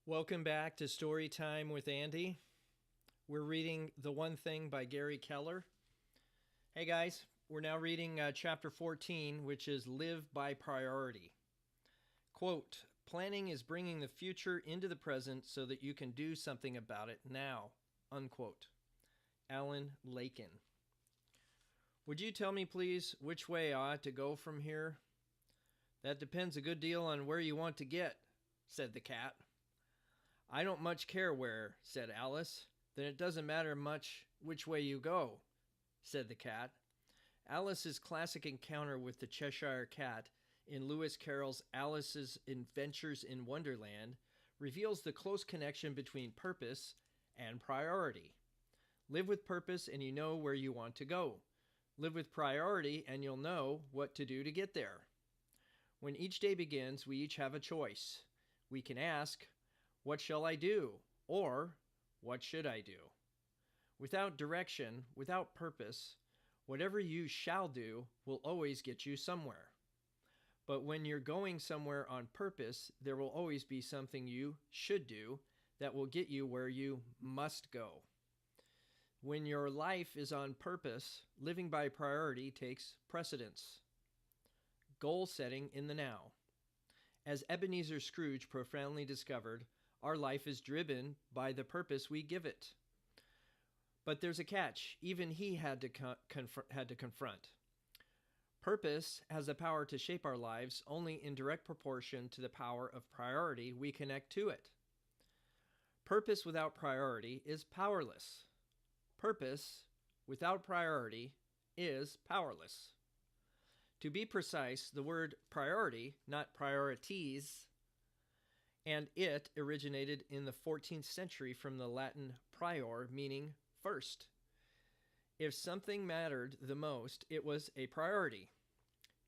Welcome back to Story Time with Andy. We're reading The One Thing by Gary Keller. Hey guys, we're now reading chapter 14, which is Live by Priority. Quote, planning is bringing the future into the present so that you can do something about it now. Unquote. Alan Lakin. Would you tell me, please, which way I ought to go from here? That depends a good deal on where you want to get, said the cat. I don't much care where, said Alice. Then it doesn't matter much which way you go, said the cat. Alice's classic encounter with the Cheshire Cat in Lewis Carroll's Alice's Adventures in Wonderland reveals the close connection between purpose and priority. Live with purpose and you know where you want to go. Live with priority and you'll know what to do to get there. When each day begins, we each have a choice. We can ask, what shall I do? Or, what should I do? Without direction, without purpose, whatever you shall do will always get you somewhere. But when you're going somewhere on purpose, there will always be something you should do that will get you where you must go. When your life is on purpose, living by priority takes precedence. Goal setting in the now. As Ebenezer Scrooge profoundly discovered, our life is driven by the purpose we give it. But there's a catch. Even he had to confront. Purpose has the power to shape our lives only in direct proportion to the power of priority we connect to it. Purpose without priority is powerless. Purpose without priority is powerless. To be precise, the word priority, not priorities, and it originated in the 14th century from the Latin prior, meaning first. If something mattered the most, it was a priority.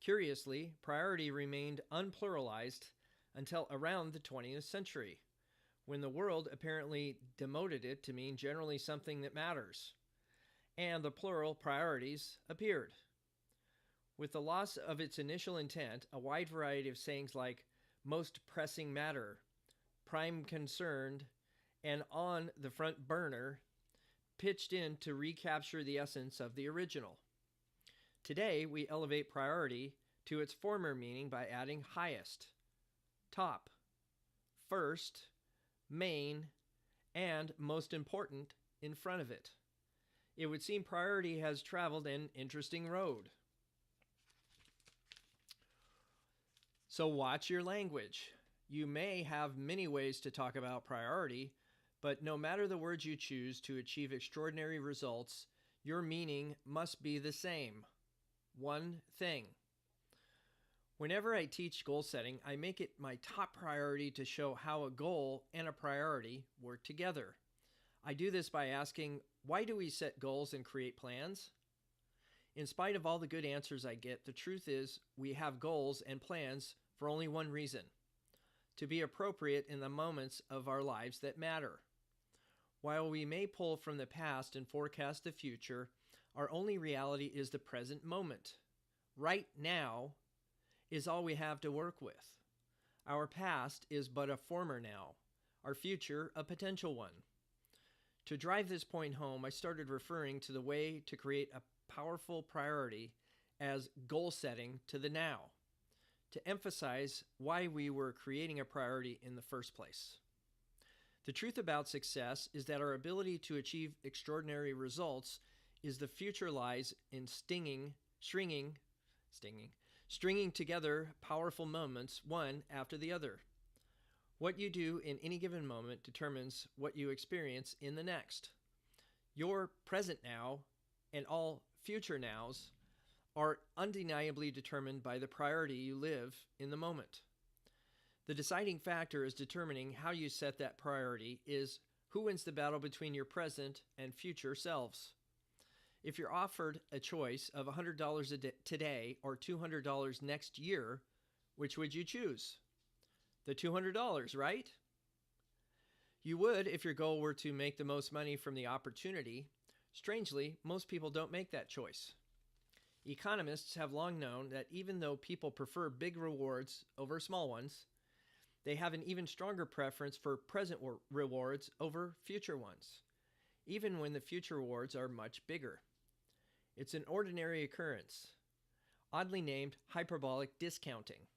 Curiously, priority remained unpluralized until around the 20th century, when the world apparently demoted it to mean generally something that matters, and the plural priorities appeared. With the loss of its initial intent, a wide variety of sayings like most pressing matter, prime concerned, and on the front burner pitched in to recapture the essence of the original. Today, we elevate priority to its former meaning by adding highest, top, first, main, and most important in front of it. It would seem priority has traveled an interesting road. So watch your language. You may have many ways to talk about priority, but no matter the words you choose to achieve extraordinary results, your meaning must be the same. One thing. Whenever I teach goal setting, I make it my top priority to show how a goal and a priority work together. I do this by asking, why do we set goals and create plans? In spite of all the good answers I get, the truth is we have goals and plans for only one reason: to be appropriate in the moments of our lives that matter. While we may pull from the past and forecast the future, our only reality is the present moment. Right now is all we have to work with. Our past is but a former now, our future a potential one. To drive this point home, I started referring to the way to create a powerful priority as goal setting to the now, to emphasize why we were creating a priority in the first place. The truth about success is that our ability to achieve extraordinary results is the future lies in stringing together powerful moments one after the other. What you do in any given moment determines what you experience in the next. Your present now and all future nows are undeniably determined by the priority you live in the moment. The deciding factor is determining how you set that priority is who wins the battle between your present and future selves. If you're offered a choice of $100 today or $200 next year, which would you choose? The $200, right? You would if your goal were to make the most money from the opportunity. Strangely, most people don't make that choice. Economists have long known that even though people prefer big rewards over small ones, They have an even stronger preference for present rewards over future ones, even when the future rewards are much bigger. It's an ordinary occurrence, oddly named hyperbolic discounting.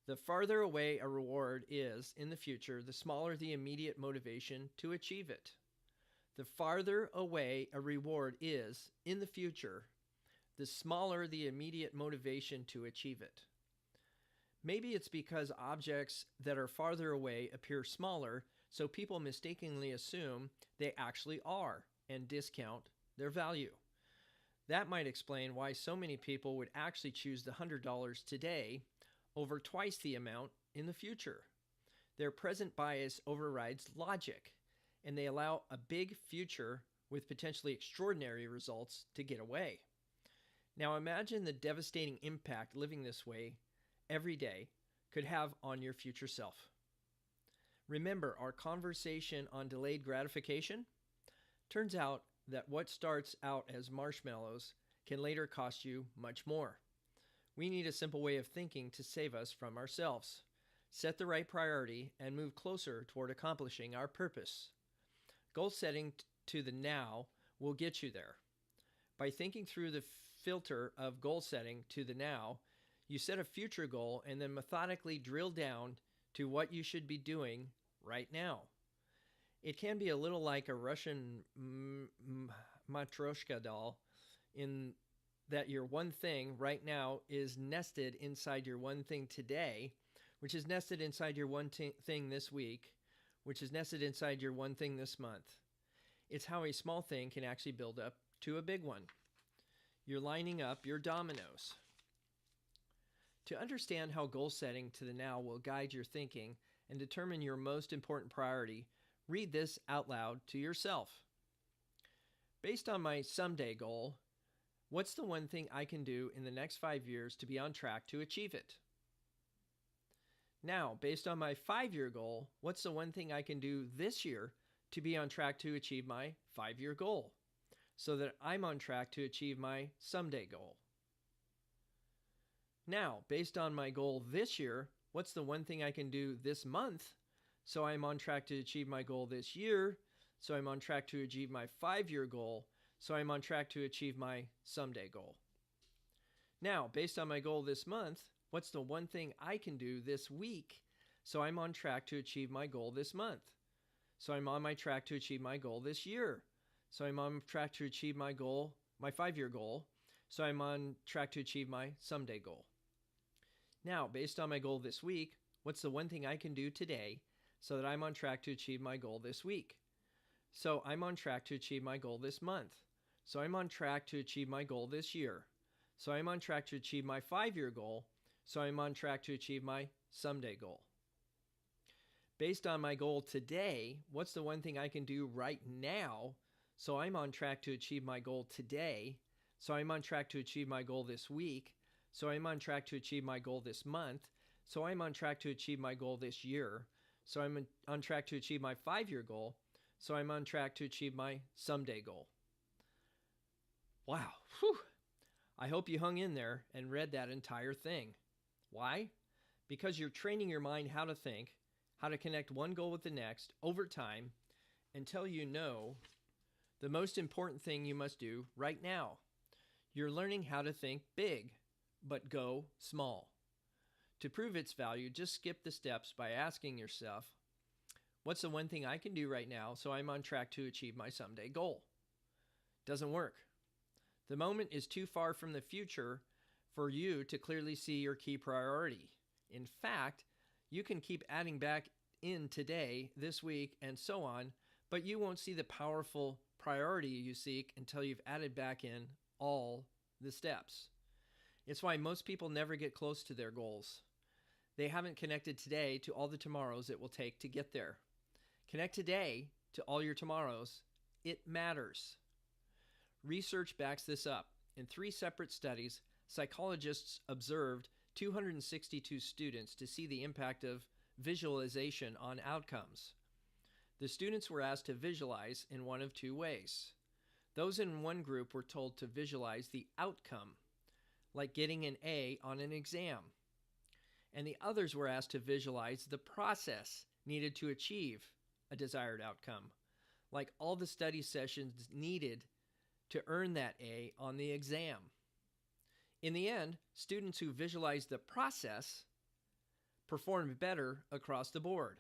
The farther away a reward is in the future, the smaller the immediate motivation to achieve it. The farther away a reward is in the future, the smaller the immediate motivation to achieve it. Maybe it's because objects that are farther away appear smaller, so people mistakenly assume they actually are and discount their value. That might explain why so many people would actually choose the $100 today over twice the amount in the future. Their present bias overrides logic, and they allow a big future with potentially extraordinary results to get away. Now imagine the devastating impact living this way every day could have on your future self. Remember our conversation on delayed gratification? Turns out that what starts out as marshmallows can later cost you much more. We need a simple way of thinking to save us from ourselves. Set the right priority and move closer toward accomplishing our purpose. Goal setting to the now will get you there. By thinking through the filter of goal setting to the now, you set a future goal and then methodically drill down to what you should be doing right now. It can be a little like a Russian matryoshka doll in that your one thing right now is nested inside your one thing today, which is nested inside your one thing this week, which is nested inside your one thing this month. It's how a small thing can actually build up to a big one. You're lining up your dominoes. To understand how goal setting to the now will guide your thinking and determine your most important priority, read this out loud to yourself. Based on my someday goal, what's the one thing I can do in the next 5 years to be on track to achieve it? Now, based on my 5-year goal, what's the one thing I can do this year to be on track to achieve my 5-year goal so that I'm on track to achieve my someday goal? Now, based on my goal this year, what's the one thing I can do this month so I'm on track to achieve my goal this year, so I'm on track to achieve my 5-year goal, so I'm on track to achieve my someday goal? Now, based on my goal this month, what's the one thing I can do this week so I'm on track to achieve my goal this month, so I'm on my track to achieve my goal this year, so I'm on track to achieve my goal, my 5-year goal, so I'm on track to achieve my someday goal? Now, based on my goal this week, what's the one thing I can do today so that I'm on track to achieve my goal this week? So I'm on track to achieve my goal this month. So I'm on track to achieve my goal this year. So I'm on track to achieve my 5-year goal. So I'm on track to achieve my someday goal. Based on my goal today, what's the one thing I can do right now so I'm on track to achieve my goal today? So I'm on track to achieve my goal this week. So I'm on track to achieve my goal this month. So I'm on track to achieve my goal this year. So I'm on track to achieve my 5-year goal. So I'm on track to achieve my someday goal. Wow. Whew. I hope you hung in there and read that entire thing. Why? Because you're training your mind how to think, how to connect one goal with the next over time until you know the most important thing you must do right now. You're learning how to think big, but go small. To prove its value, just skip the steps by asking yourself, what's the one thing I can do right now so I'm on track to achieve my someday goal? Doesn't work. The moment is too far from the future for you to clearly see your key priority. In fact, you can keep adding back in today, this week, and so on, but you won't see the powerful priority you seek until you've added back in all the steps. It's why most people never get close to their goals. They haven't connected today to all the tomorrows it will take to get there. Connect today to all your tomorrows. It matters. Research backs this up. In 3 separate studies, psychologists observed 262 students to see the impact of visualization on outcomes. The students were asked to visualize in one of 2 ways. Those in one group were told to visualize the outcome, like getting an A on an exam. and the others were asked to visualize the process needed to achieve a desired outcome, like all the study sessions needed to earn that A on the exam. In the end, students who visualized the process performed better across the board.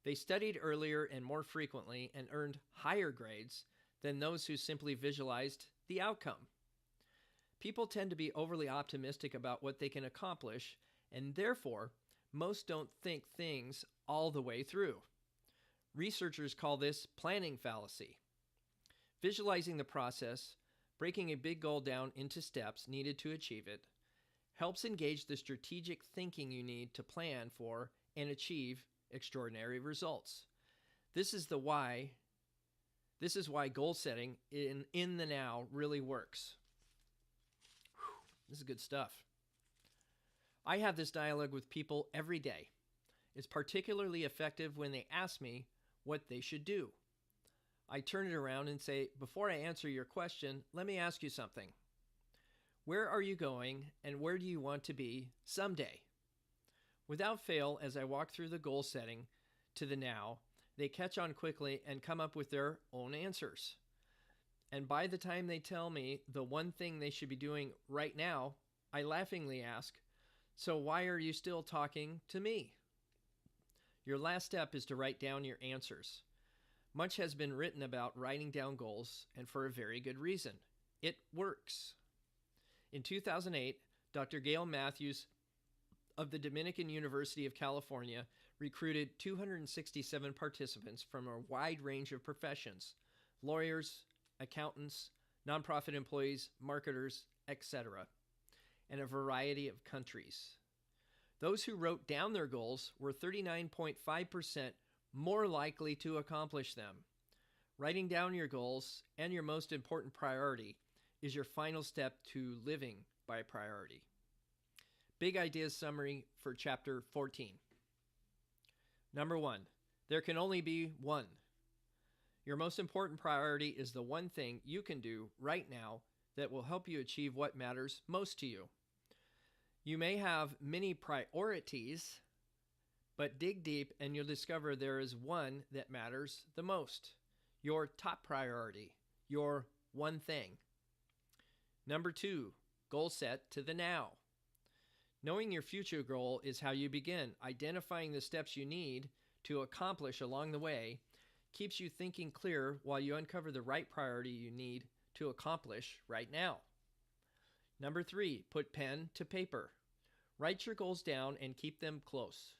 They studied earlier and more frequently and earned higher grades than those who simply visualized the outcome. People tend to be overly optimistic about what they can accomplish, and therefore, most don't think things all the way through. Researchers call this planning fallacy. Visualizing the process, breaking a big goal down into steps needed to achieve it, helps engage the strategic thinking you need to plan for and achieve extraordinary results. This is why goal setting in the now really works. This is good stuff. I have this dialogue with people every day. It's particularly effective when they ask me what they should do. I turn it around and say, before I answer your question, let me ask you something. Where are you going and where do you want to be someday? Without fail, as I walk through the goal setting to the now, they catch on quickly and come up with their own answers. And by the time they tell me the one thing they should be doing right now, I laughingly ask, so why are you still talking to me? Your last step is to write down your answers. Much has been written about writing down goals, and for a very good reason. It works. In 2008, Dr. Gail Matthews of the Dominican University of California recruited 267 participants from a wide range of professions: lawyers, accountants, nonprofit employees, marketers, etc., and a variety of countries. Those who wrote down their goals were 39.5% more likely to accomplish them. Writing down your goals and your most important priority is your final step to living by priority. Big ideas summary for chapter 14. Number 1, there can only be one. Your most important priority is the one thing you can do right now that will help you achieve what matters most to you. You may have many priorities, but dig deep and you'll discover there is one that matters the most. Your top priority, your one thing. Number 2, goal set to the now. Knowing your future goal is how you begin. Identifying the steps you need to accomplish along the way keeps you thinking clear while you uncover the right priority you need to accomplish right now. Number 3, put pen to paper. Write your goals down and keep them close.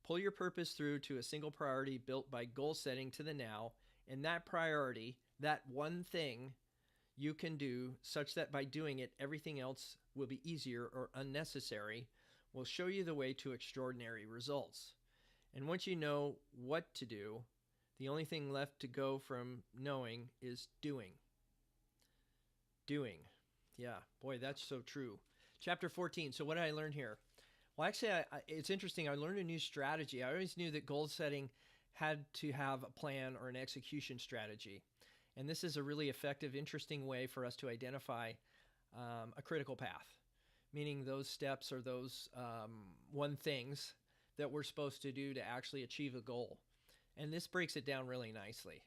Pull your purpose through to a single priority built by goal setting to the now, and that priority, that one thing you can do such that by doing it, everything else will be easier or unnecessary, will show you the way to extraordinary results. And once you know what to do, the only thing left to go from knowing is doing. Doing. Yeah, boy, that's so true. Chapter 14. So what did I learn here? Well, actually, it's interesting. I learned a new strategy. I always knew that goal setting had to have a plan or an execution strategy. And this is a really effective, interesting way for us to identify a critical path, meaning those steps or those one things that we're supposed to do to actually achieve a goal. And this breaks it down really nicely,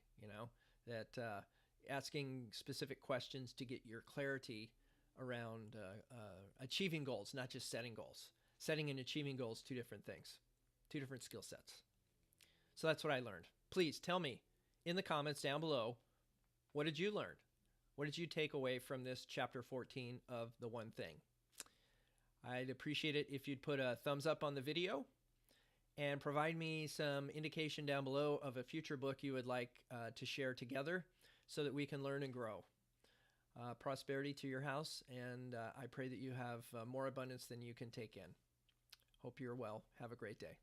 that asking specific questions to get your clarity around achieving goals, not just setting goals. Setting and achieving goals, two different things, two different skill sets. So that's what I learned. Please tell me in the comments down below, what did you learn? What did you take away from this chapter 14 of The One Thing? I'd appreciate it if you'd put a thumbs up on the video and provide me some indication down below of a future book you would like to share together so that we can learn and grow. Prosperity to your house, and I pray that you have more abundance than you can take in. Hope you're well. Have a great day.